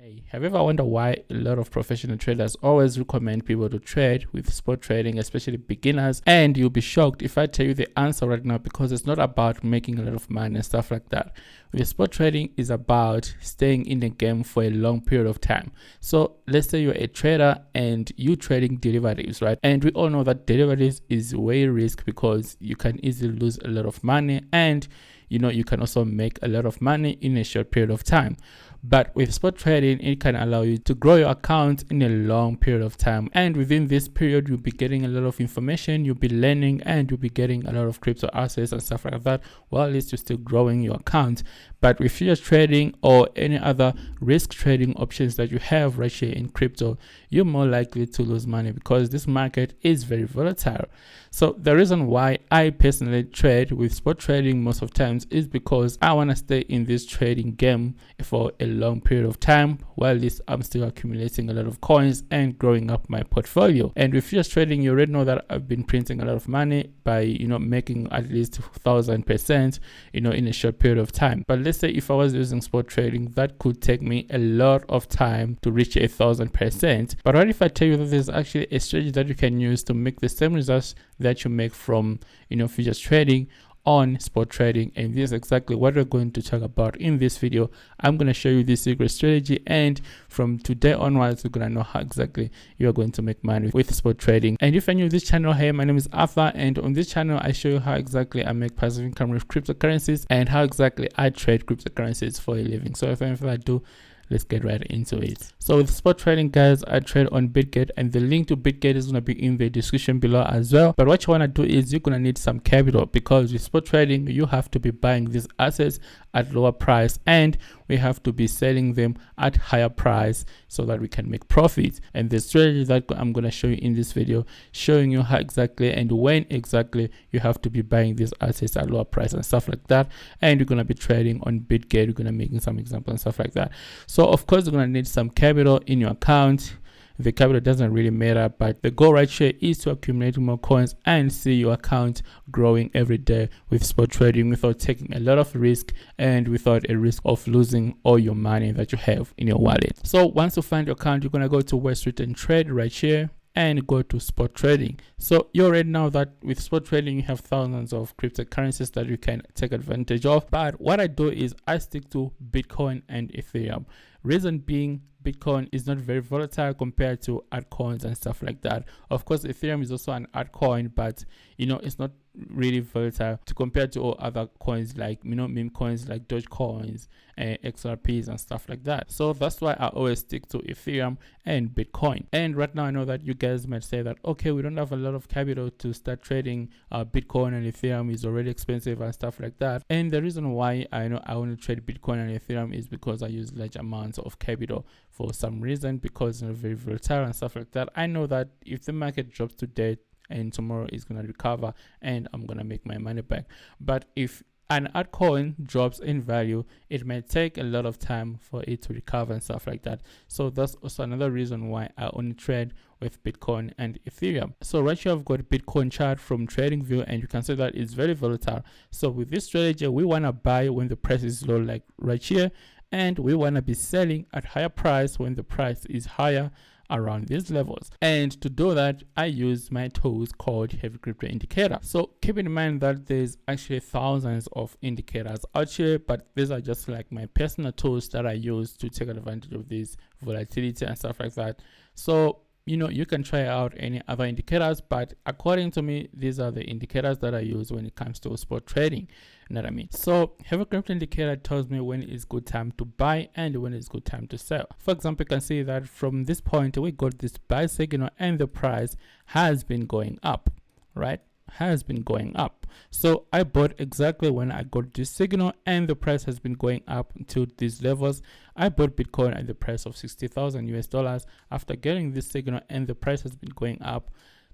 Hey, have you ever wondered why a lot of professional traders always recommend people to trade with spot trading, especially beginners? And you'll be shocked if I tell you the answer right now, because it's not about making a lot of money and stuff like that. With spot trading is about staying in the game for a long period of time. So let's say you're a trader and you're trading derivatives, right? And we all know that derivatives is way risky because you can easily lose a lot of money, and you can also make a lot of money in a short period of time. But with spot trading, it can allow you to grow your account in a long period of time. And within this period, you'll be getting a lot of information, you'll be learning, and you'll be getting a lot of crypto assets and stuff like that, while at least you're still growing your account. But with futures trading or any other risk trading options that you have right here in crypto, you're more likely to lose money because this market is very volatile. So the reason why I personally trade with spot trading most of times is because I want to stay in this trading game for a long period of time, while at least I'm still accumulating a lot of coins and growing up my portfolio. And with futures trading, you already know that I've been printing a lot of money by making at least 1,000% in a short period of time. But let's say if I was using spot trading, that could take me a lot of time to reach 1,000%. But what if I tell you that there's actually a strategy that you can use to make the same results that you make from futures trading on spot trading? And this is exactly what we're going to talk about in this video. I'm going to show you this secret strategy, and from today onwards, you're going to know how exactly you are going to make money with spot trading. And if you're new to this channel, hey, my name is Arthur, and on this channel I show you how exactly I make passive income with cryptocurrencies and how exactly I trade cryptocurrencies for a living. So without further ado, let's get right into it. So with spot trading, guys, I trade on Bitget, and the link to Bitget is going to be in the description below as well. But what you want to do is you're going to need some capital, because with spot trading you have to be buying these assets at lower price, and we have to be selling them at higher price so that we can make profit. And the strategy that I'm going to show you in this video, showing you how exactly and when exactly you have to be buying these assets at lower price and stuff like that. And you're going to be trading on Bitget. We're going to make some examples and stuff like that. So of course you're going to need some capital in your account. The capital doesn't really matter, but the goal right here is to accumulate more coins and see your account growing every day with spot trading without taking a lot of risk and without a risk of losing all your money that you have in your wallet. So once you find your account, you're going to go to Wall Street and Trade right here and go to spot trading. So you already know that with spot trading you have thousands of cryptocurrencies that you can take advantage of, but what I do is I stick to Bitcoin and Ethereum. Reason being, Bitcoin is not very volatile compared to altcoins and stuff like that. Of course, Ethereum is also an altcoin, but it's not really volatile to compare to all other coins like meme coins like Dogecoins and XRPs and stuff like that. So that's why I always stick to Ethereum and Bitcoin. And right now I know that you guys might say that, okay, we don't have a lot of capital to start trading Bitcoin, and Ethereum is already expensive and stuff like that. And the reason why I know I want to trade Bitcoin and Ethereum is because I use large amounts of capital for some reason, because it's very volatile and stuff like that. I know that if the market drops today and tomorrow is going to recover and I'm going to make my money back. But if an altcoin drops in value, it may take a lot of time for it to recover and stuff like that. So that's also another reason why I only trade with Bitcoin and Ethereum. So right here I've got Bitcoin chart from TradingView, and you can see that it's very volatile. So with this strategy, we want to buy when the price is low, like right here, and we want to be selling at higher price when the price is higher around these levels. And to do that, I use my tools called Heavy Crypto Indicator. So keep in mind that there's actually thousands of indicators out here, but these are just like my personal tools that I use to take advantage of this volatility and stuff like that. So you can try out any other indicators, but according to me, these are the indicators that I use when it comes to spot trading. You know what I mean? So Heavy Crypto Indicator tells me when it's good time to buy and when it's good time to sell. For example, you can see that from this point we got this buy signal and the price has been going up, right? Has been going up. So I bought exactly when I got this signal and the price has been going up to these levels. I bought Bitcoin at the price of $60,000 after getting this signal, and the price has been going up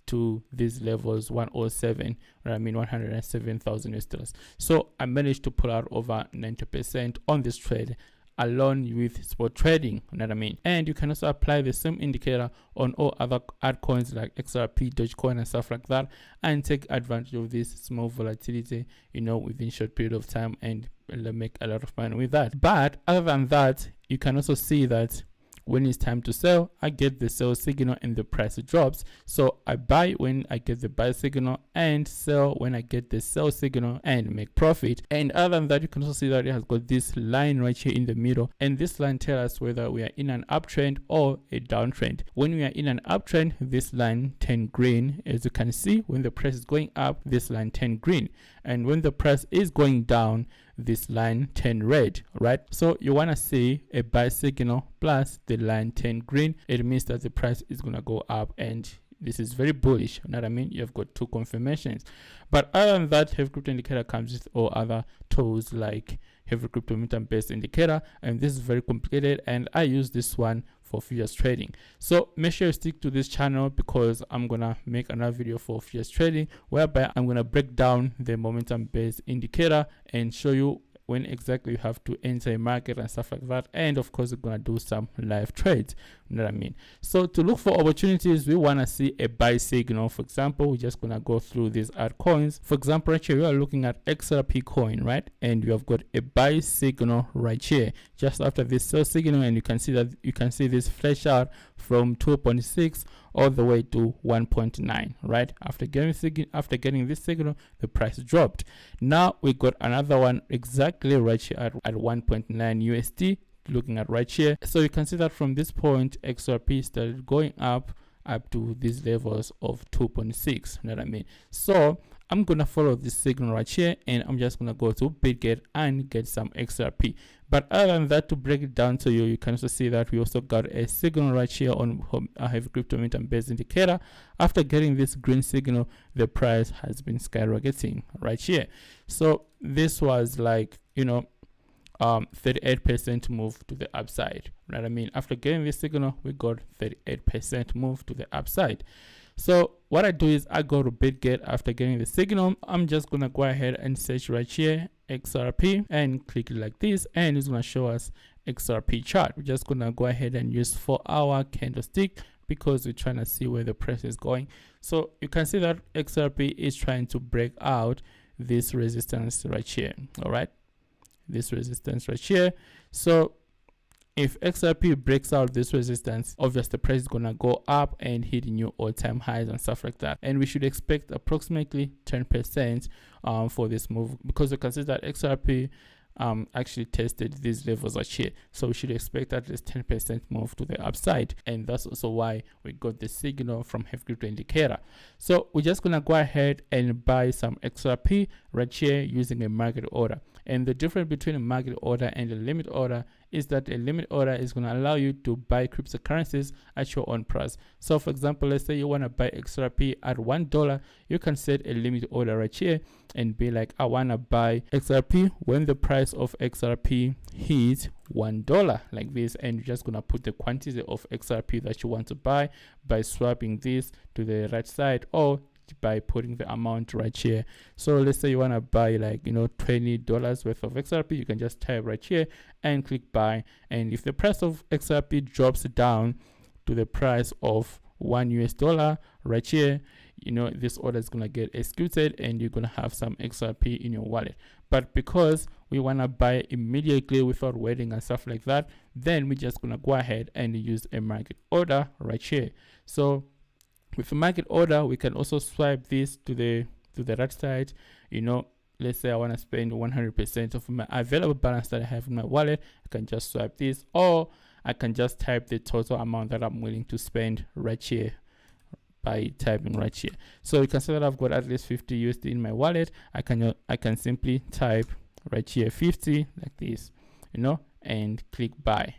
to these levels, 107, I mean $107,000. So I managed to pull out over 90% on this trade alone with spot trading, you know what I mean? And you can also apply the same indicator on all other altcoins like XRP, Dogecoin and stuff like that, and take advantage of this small volatility within short period of time and make a lot of money with that. But other than that, you can also see that when it's time to sell, I get the sell signal and the price drops. So I buy when I get the buy signal and sell when I get the sell signal and make profit. And other than that, you can also see that it has got this line right here in the middle, and this line tells us whether we are in an uptrend or a downtrend. When we are in an uptrend, this line turn green. As you can see, when the price is going up, this line turn green, and when the price is going down, this line turn red, right? So you want to see a buy signal plus the line turn green. It means that the price is going to go up, and this is very bullish. You know what I mean? You've got two confirmations. But other than that, Heavy Crypto Indicator comes with all other tools like Heavy Crypto Momentum Based Indicator, and this is very complicated, and I use this one for futures trading. So make sure you stick to this channel, because I'm gonna make another video for futures trading whereby I'm gonna break down the momentum based indicator and show you when exactly you have to enter a market and stuff like that. And of course, we're gonna do some live trades. You know what I mean? So to look for opportunities, we want to see a buy signal. For example, we're just gonna go through these altcoins. For example, right here we are looking at XRP coin, right? And you have got a buy signal right here just after this sell signal, and you can see this flash out from 2.6 all the way to 1.9, right? After getting this signal, the price dropped. Now we got another one exactly right here at 1.9 USD, looking at right here. So you can see that from this point, XRP started going up to these levels of 2.6. You know what I mean? So I'm gonna follow this signal right here, and I'm just gonna go to Bitget and get some XRP. But other than that, to break it down to you, you can also see that we also got a signal right here on a Heavy Crypto Momentum Based Indicator. After getting this green signal, the price has been skyrocketing right here. So this was like, 38% move to the upside. You know what I mean? After getting this signal, we got 38% move to the upside. So what I do is I go to Bitget after getting the signal. I'm just gonna go ahead and search right here XRP and click it like this, and it's gonna show us XRP chart. We're just gonna go ahead and use 4-hour candlestick because we're trying to see where the price is going. So you can see that XRP is trying to break out this resistance right here. All right, this resistance right here. So if XRP breaks out this resistance, obviously the price is gonna go up and hit new all-time highs and stuff like that. And we should expect approximately 10% for this move, because you can see that XRP actually tested these levels right here. So we should expect at least 10% move to the upside, and that's also why we got the signal from Heavy Crypto Indicator. So we're just gonna go ahead and buy some XRP right here using a market order. And the difference between a market order and a limit order is that a limit order is going to allow you to buy cryptocurrencies at your own price. So for example, let's say you want to buy XRP at $1, you can set a limit order right here and be like, I want to buy XRP when the price of XRP hits $1 like this, and you're just going to put the quantity of XRP that you want to buy by swapping this to the right side, or by putting the amount right here. So let's say you want to buy like $20 worth of XRP, you can just type right here and click buy. And if the price of XRP drops down to the price of $1 right here, this order is gonna get executed and you're gonna have some XRP in your wallet. But because we want to buy immediately without waiting and stuff like that, then we're just gonna go ahead and use a market order right here. So with a market order, we can also swipe this to the right side. Let's say I want to spend 100% of my available balance that I have in my wallet. I can just swipe this, or I can just type the total amount that I'm willing to spend right here by typing right here. So you can see that I've got at least 50 USD in my wallet. I can simply type right here 50 like this, and click buy.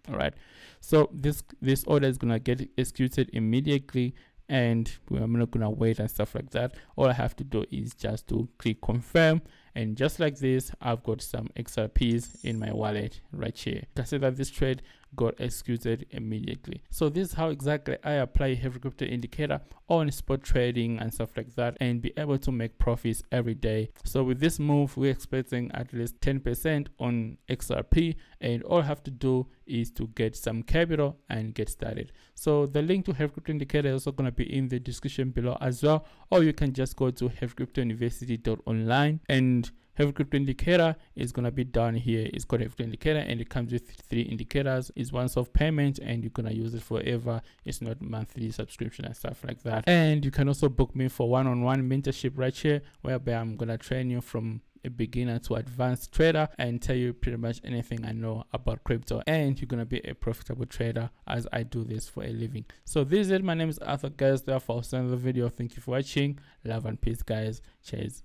All right. So this order is gonna get executed immediately, and I'm not gonna wait and stuff like that. All I have to do is just to click confirm, and just like this, I've got some XRPs in my wallet right here. You can see that this trade got executed immediately. So this is how exactly I apply Heavy Crypto Indicator on spot trading and stuff like that, and be able to make profits every day. So with this move, we're expecting at least 10% on XRP, and all I have to do is to get some capital and get started. So the link to Heavy Crypto Indicator is also going to be in the description below as well, or you can just go to heavycryptouniversity.online, and Heavy Crypto Indicator is gonna be down here. It's called Heavy Crypto Indicator, and it comes with 3 indicators. It's once-off payment, and you're gonna use it forever. It's not monthly subscription and stuff like that. And you can also book me for one-on-one mentorship right here, whereby I'm gonna train you from a beginner to advanced trader and tell you pretty much anything I know about crypto, and you're gonna be a profitable trader as I do this for a living. So this is it. My name is Arthur, guys. Therefore, I'll send the video. Thank you for watching. Love and peace, guys. Cheers.